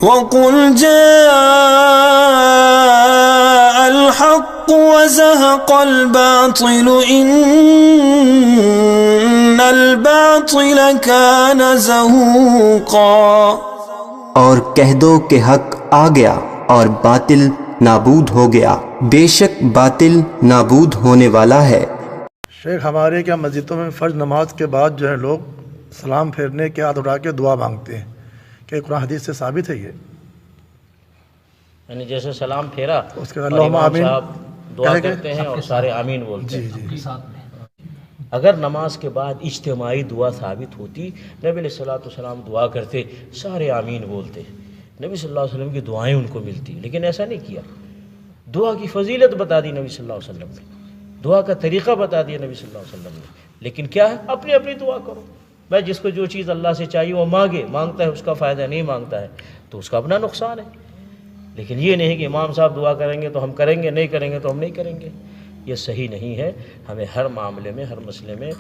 وَقُلْ جَاءَ الْحَقُّ وَزَهَقَ الْبَاطِلُ إِنَّ الْبَاطِلَ كَانَ زَهُوقًا۔ اور کہہ دو کہ حق آ گیا اور باطل نابود ہو گیا، بے شک باطل نابود ہونے والا ہے۔ شیخ، ہمارے کیا مسجدوں میں فرض نماز کے بعد جو ہے لوگ سلام پھیرنے کے ہاتھ اٹھا کے دعا مانگتے ہیں، کہ قرآن حدیث سے ثابت ہے یہ؟ یعنی جیسے سلام پھیرا اس کے بعد اللہم آمین صاحب دعا کرتے ہیں اور سارے آمین بولتے ہیں۔ جی اگر نماز کے بعد اجتماعی دعا ثابت ہوتی، نبی علیہ السلام دعا کرتے، سارے آمین بولتے، نبی صلی اللہ علیہ وسلم کی دعائیں ان کو ملتی، لیکن ایسا نہیں کیا۔ دعا کی فضیلت بتا دی نبی صلی اللہ علیہ وسلم نے، دعا کا طریقہ بتا دیا نبی صلی اللہ علیہ وسلم نے، لیکن کیا ہے، اپنی اپنی دعا کرو بھائی، جس کو جو چیز اللہ سے چاہیے وہ مانگے، مانگتا ہے اس کا فائدہ، نہیں مانگتا ہے تو اس کا اپنا نقصان ہے۔ لیکن یہ نہیں کہ امام صاحب دعا کریں گے تو ہم کریں گے، نہیں کریں گے تو ہم نہیں کریں گے، یہ صحیح نہیں ہے۔ ہمیں ہر معاملے میں، ہر مسئلے میں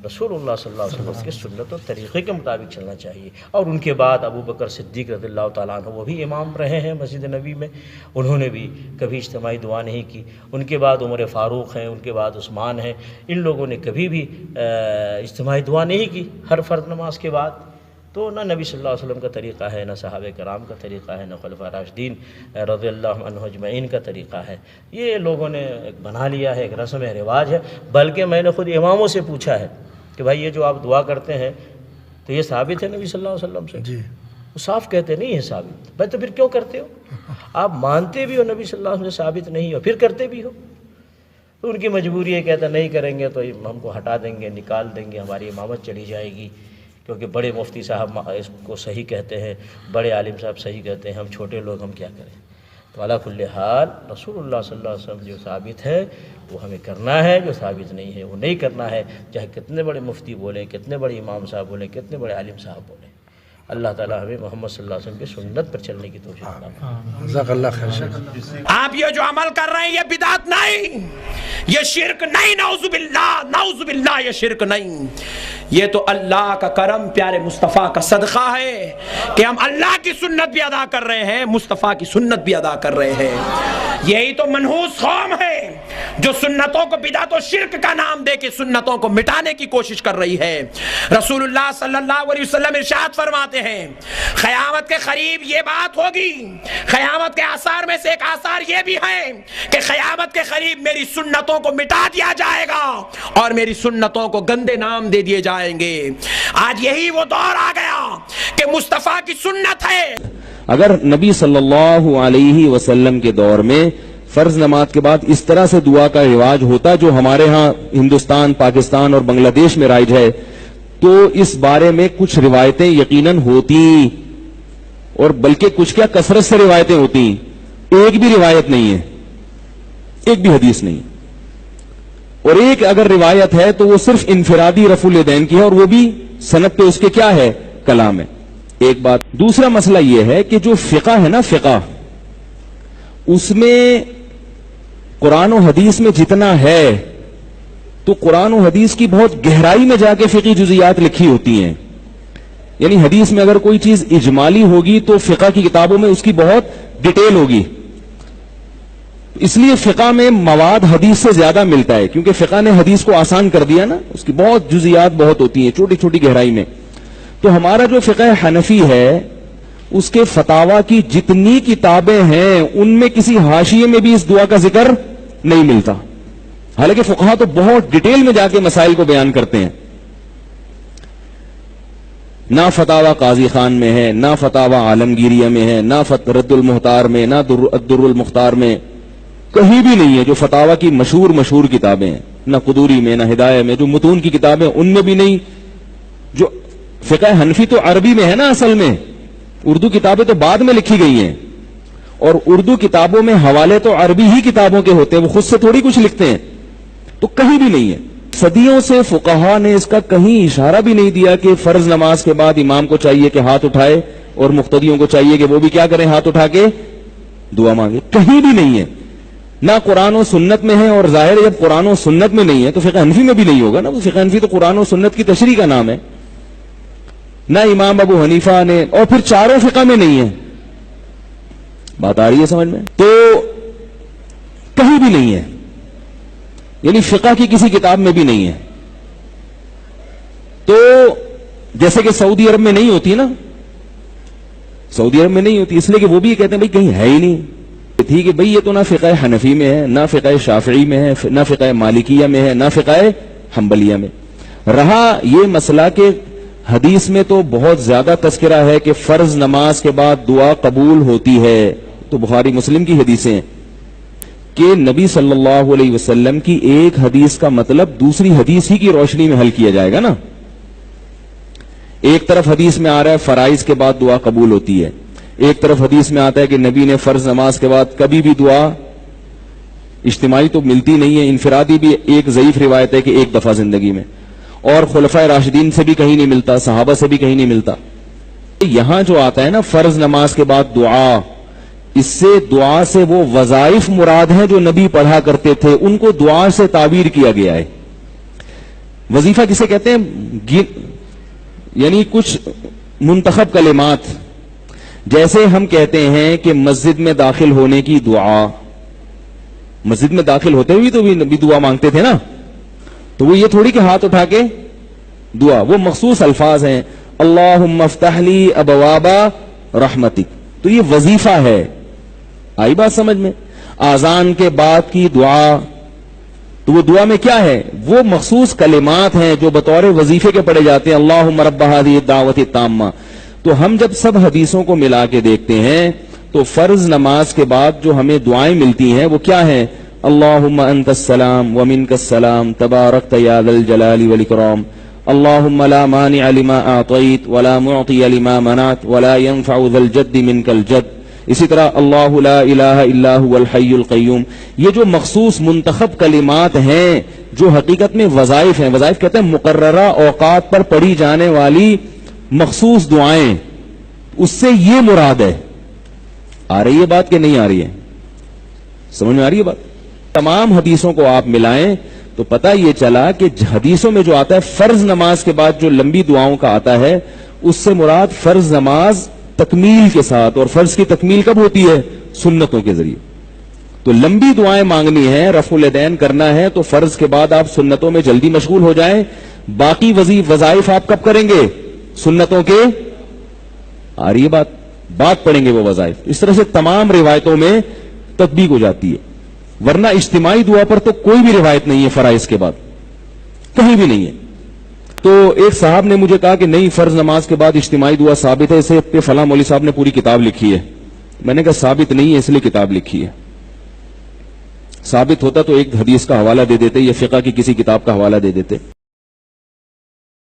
رسول اللہ صلی اللہ علیہ وسلم کے سنت و طریقے کے مطابق چلنا چاہیے۔ اور ان کے بعد ابو بکر صدیق رضی اللہ تعالیٰ عنہ، وہ بھی امام رہے ہیں مسجد نبی میں، انہوں نے بھی کبھی اجتماعی دعا نہیں کی۔ ان کے بعد عمر فاروق ہیں، ان کے بعد عثمان ہیں، ان لوگوں نے کبھی بھی اجتماعی دعا نہیں کی ہر فرض نماز کے بعد۔ تو نہ نبی صلی اللہ علیہ وسلم کا طریقہ ہے، نہ صحابہ کرام کا طریقہ ہے، نہ خلفاء راشدین رضی اللہ عنہ اجمعین کا طریقہ ہے۔ یہ لوگوں نے ایک بنا لیا ہے، ایک رسم رواج ہے۔ بلکہ میں نے خود اماموں سے پوچھا ہے کہ بھائی یہ جو آپ دعا کرتے ہیں تو یہ ثابت ہے نبی صلی اللہ علیہ وسلم سے؟ جی، وہ صاف کہتے نہیں ہے ثابت۔ بھائی تو پھر کیوں کرتے ہو؟ آپ مانتے بھی ہو نبی صلی اللہ علیہ وسلم سے ثابت نہیں ہو، پھر کرتے بھی ہو۔ تو ان کی مجبوری ہے، کہتا نہیں کریں گے تو ہم کو ہٹا دیں گے، نکال دیں گے، ہماری امامت چلی جائے گی، کیونکہ بڑے مفتی صاحب اس کو صحیح کہتے ہیں، بڑے عالم صاحب صحیح کہتے ہیں، ہم چھوٹے لوگ ہم کیا کریں؟ تو علی کل حال رسول اللہ صلی اللہ علیہ وسلم جو ثابت ہے وہ ہمیں کرنا ہے، جو ثابت نہیں ہے وہ نہیں کرنا ہے، چاہے کتنے بڑے مفتی بولیں، کتنے بڑے امام صاحب بولیں، کتنے بڑے عالم صاحب بولیں۔ اللہ تعالیٰ ہمیں محمد صلی اللہ علیہ وسلم کی سنت پر چلنے کی توفیق عطا فرمائے۔ جزاک اللہ خیر شیخ۔ آپ یہ جو عمل کر رہے ہیں یہ بدعت نہیں، یہ شرک نہیں، نعوذ باللہ یہ شرک نہیں، یہ تو اللہ کا کرم، پیارے مصطفیٰ کا صدقہ ہے کہ ہم اللہ کی سنت بھی ادا کر رہے ہیں، مصطفیٰ کی سنت بھی ادا کر رہے ہیں۔ یہی تو منحوس قوم ہے جو سنتوں کو بدعت و شرک کا نام دے کے سنتوں کو مٹانے کی کوشش کر رہی ہے۔ رسول اللہ صلی اللہ علیہ وسلم ارشاد فرماتے ہیں قیامت کے قریب یہ بات ہوگی، قیامت کے آثار میں سے ایک آثار یہ بھی ہے کہ قیامت کے قریب میری سنتوں کو مٹا دیا جائے گا اور میری سنتوں کو گندے نام دے دیے جائیں گے۔ آج یہی وہ دور آ گیا کہ مصطفیٰ کی سنت ہے۔ اگر نبی صلی اللہ علیہ وسلم کے دور میں فرض نماز کے بعد اس طرح سے دعا کا رواج ہوتا جو ہمارے ہاں ہندوستان، پاکستان اور بنگلہ دیش میں رائج ہے، تو اس بارے میں کچھ روایتیں یقیناً ہوتی، اور بلکہ کچھ کیا کثرت سے روایتیں ہوتی۔ ایک بھی روایت نہیں ہے، ایک بھی حدیث نہیں، اور ایک اگر روایت ہے تو وہ صرف انفرادی رفع الیدین کی ہے، اور وہ بھی سند پہ اس کے کیا ہے، کلام ہے۔ ایک بات۔ دوسرا مسئلہ یہ ہے کہ جو فقہ ہے نا، فقہ اس میں قرآن و حدیث میں جتنا ہے تو قرآن و حدیث کی بہت گہرائی میں جا کے فقہی جزیات لکھی ہوتی ہیں۔ یعنی حدیث میں اگر کوئی چیز اجمالی ہوگی تو فقہ کی کتابوں میں اس کی بہت ڈیٹیل ہوگی، اس لیے فقہ میں مواد حدیث سے زیادہ ملتا ہے، کیونکہ فقہ نے حدیث کو آسان کر دیا نا، اس کی بہت جزیات بہت ہوتی ہیں، چھوٹی چھوٹی گہرائی میں۔ تو ہمارا جو فقہ حنفی ہے اس کے فتاوی کی جتنی کتابیں ہیں ان میں کسی حاشیے میں بھی اس دعا کا ذکر نہیں ملتا، حالانکہ فقہا تو بہت ڈیٹیل میں جا کے مسائل کو بیان کرتے ہیں۔ نہ فتاوی قاضی خان میں ہے، نہ فتاوی عالمگیریہ میں ہے، نہ رد المختار میں، نہ در المختار میں، کہیں بھی نہیں ہے۔ جو فتاوی کی مشہور کتابیں ہیں، نہ قدوری میں، نہ ہدایہ میں، جو متون کی کتابیں ان میں بھی نہیں۔ جو فقہ حنفی تو عربی میں ہے نا، اصل میں اردو کتابیں تو بعد میں لکھی گئی ہیں، اور اردو کتابوں میں حوالے تو عربی ہی کتابوں کے ہوتے ہیں، وہ خود سے تھوڑی کچھ لکھتے ہیں، تو کہیں بھی نہیں ہے۔ صدیوں سے فقہا نے اس کا کہیں اشارہ بھی نہیں دیا کہ فرض نماز کے بعد امام کو چاہیے کہ ہاتھ اٹھائے اور مقتدیوں کو چاہیے کہ وہ بھی کیا کریں، ہاتھ اٹھا کے دعا مانگے، کہیں بھی نہیں ہے۔ نہ قرآن و سنت میں ہے، اور ظاہر ہے جب قرآن و سنت میں نہیں ہے تو فقہ حنفی میں بھی نہیں ہوگا نا، وہ فقہ حنفی تو قرآن و سنت کی تشریح کا نام ہے۔ نہ امام ابو حنیفہ نے، اور پھر چاروں فقہ میں نہیں ہے، بات آ رہی ہے سمجھ میں؟ تو کہیں بھی نہیں ہے، یعنی فقہ کی کسی کتاب میں بھی نہیں ہے. تو جیسے کہ سعودی عرب میں نہیں ہوتی نا، سعودی عرب میں نہیں ہوتی اس لیے کہ وہ بھی کہتے ہیں بھائی کہیں ہے ہی نہیں تھی کہ بھئی یہ تو نہ فقہ حنفی میں ہے، نہ فقہ شافعی میں ہے، نہ فقہ مالکیہ میں ہے، نہ فقہ حنبلیہ میں. رہا یہ مسئلہ کہ حدیث میں تو بہت زیادہ تذکرہ ہے کہ فرض نماز کے بعد دعا قبول ہوتی ہے، تو بخاری مسلم کی حدیثیں ہیں کہ نبی صلی اللہ علیہ وسلم کی ایک حدیث کا مطلب دوسری حدیث ہی کی روشنی میں حل کیا جائے گا نا. ایک طرف حدیث میں آ رہا ہے فرائض کے بعد دعا قبول ہوتی ہے، ایک طرف حدیث میں آتا ہے کہ نبی نے فرض نماز کے بعد کبھی بھی دعا، اجتماعی تو ملتی نہیں ہے، انفرادی بھی ایک ضعیف روایت ہے کہ ایک دفعہ زندگی میں، اور خلفائے راشدین سے بھی کہیں نہیں ملتا، صحابہ سے بھی کہیں نہیں ملتا. یہاں جو آتا ہے نا فرض نماز کے بعد دعا، اس سے دعا سے وہ وظائف مراد ہیں جو نبی پڑھا کرتے تھے، ان کو دعا سے تعبیر کیا گیا ہے. وظیفہ کسے کہتے ہیں؟ یعنی کچھ منتخب کلمات، جیسے ہم کہتے ہیں کہ مسجد میں داخل ہونے کی دعا، مسجد میں داخل ہوتے ہوئے تو بھی نبی دعا مانگتے تھے نا، تو وہ یہ تھوڑی کہ ہاتھ اٹھا کے دعا، وہ مخصوص الفاظ ہیں، اللہم افتح لی ابواب رحمتک، تو یہ وظیفہ ہے. آئی بات سمجھ میں؟ آذان کے بعد کی دعا، تو وہ دعا میں کیا ہے؟ وہ مخصوص کلمات ہیں جو بطور وظیفے کے پڑھے جاتے ہیں، اللہم رب ہذہ الدعوۃ التامہ. تو ہم جب سب حدیثوں کو ملا کے دیکھتے ہیں تو فرض نماز کے بعد جو ہمیں دعائیں ملتی ہیں وہ کیا ہیں؟ اللہم انت السلام ومنک السلام تبارکت یا ذا الجلال والاکرام، اللہم لا مانع لما اعطیت ولا معطی لما منعت ولا ينفع ذا الجد منک الجد. اسی طرح اللہ لا الہ الا هو الحی القیوم. یہ جو مخصوص منتخب کلمات ہیں جو حقیقت میں وظائف ہیں، وظائف کہتے ہیں مقررہ اوقات پر پڑھی جانے والی مخصوص دعائیں، اس سے یہ مراد ہے. آ رہی ہے بات کہ نہیں آ رہی ہے؟ سمجھ میں آ رہی ہے بات؟ تمام حدیثوں کو آپ ملائیں تو پتہ یہ چلا کہ حدیثوں میں جو آتا ہے فرض نماز کے بعد جو لمبی دعاؤں کا آتا ہے، اس سے مراد فرض نماز تکمیل کے ساتھ، اور فرض کی تکمیل کب ہوتی ہے؟ سنتوں کے ذریعے. تو لمبی دعائیں مانگنی ہے، رفع الیدین کرنا ہے، تو فرض کے بعد آپ سنتوں میں جلدی مشغول ہو جائیں. باقی وظائف آپ کب کریں گے؟ سنتوں کے. آ رہی ہے بات پڑھیں گے وہ وظائف. اس طرح سے تمام روایتوں میں تطبیق ہو جاتی ہے. ورنہ اجتماعی دعا پر تو کوئی بھی روایت نہیں ہے فرائض کے بعد، کہیں بھی نہیں ہے. تو ایک صاحب نے مجھے کہا کہ نہیں فرض نماز کے بعد اجتماعی دعا ثابت ہے، اسے پہ فلاں مولوی صاحب نے پوری کتاب لکھی ہے. میں نے کہا ثابت نہیں ہے اس لیے کتاب لکھی ہے. ثابت ہوتا تو ایک حدیث کا حوالہ دے دیتے یا فقہ کی کسی کتاب کا حوالہ دے دیتے.